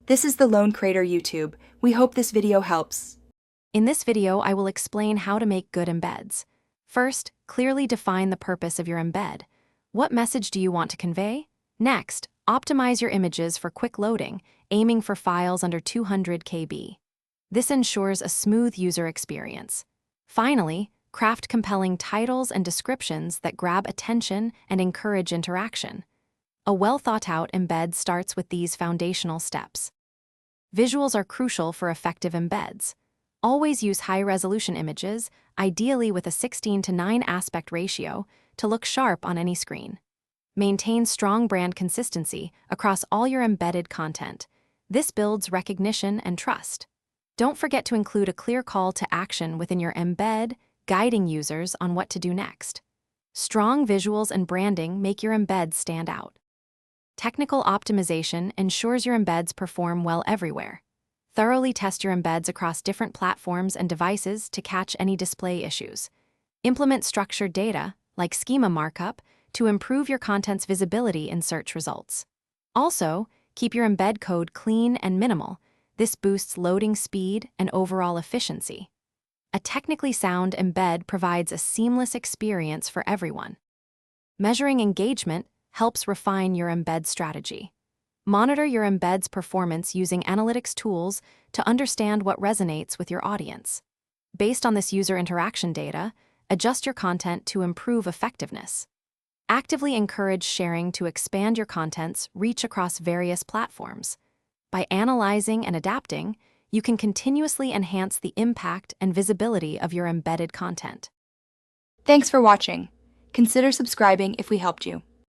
This is the Lone Creator YouTube. We hope this video helps. In this video, I will explain how to make good embeds. First, clearly define the purpose of your embed. What message do you want to convey? Next, optimize your images for quick loading, aiming for files under 200 KB. This ensures a smooth user experience. Finally, craft compelling titles and descriptions that grab attention and encourage interaction. A well-thought-out embed starts with these foundational steps. Visuals are crucial for effective embeds. Always use high-resolution images, ideally with a 16:9 aspect ratio, to look sharp on any screen. Maintain strong brand consistency across all your embedded content. This builds recognition and trust. Don't forget to include a clear call to action within your embed, guiding users on what to do next. Strong visuals and branding make your embeds stand out. Technical optimization ensures your embeds perform well everywhere. Thoroughly test your embeds across different platforms and devices to catch any display issues. Implement structured data, like schema markup, to improve your content's visibility in search results. Also, keep your embed code clean and minimal. This boosts loading speed and overall efficiency. A technically sound embed provides a seamless experience for everyone. Measuring engagement helps refine your embed strategy. Monitor your embed's performance using analytics tools to understand what resonates with your audience. Based on this user interaction data, adjust your content to improve effectiveness. Actively encourage sharing to expand your content's reach across various platforms. By analyzing and adapting, you can continuously enhance the impact and visibility of your embedded content. Thanks for watching. Consider subscribing if we helped you.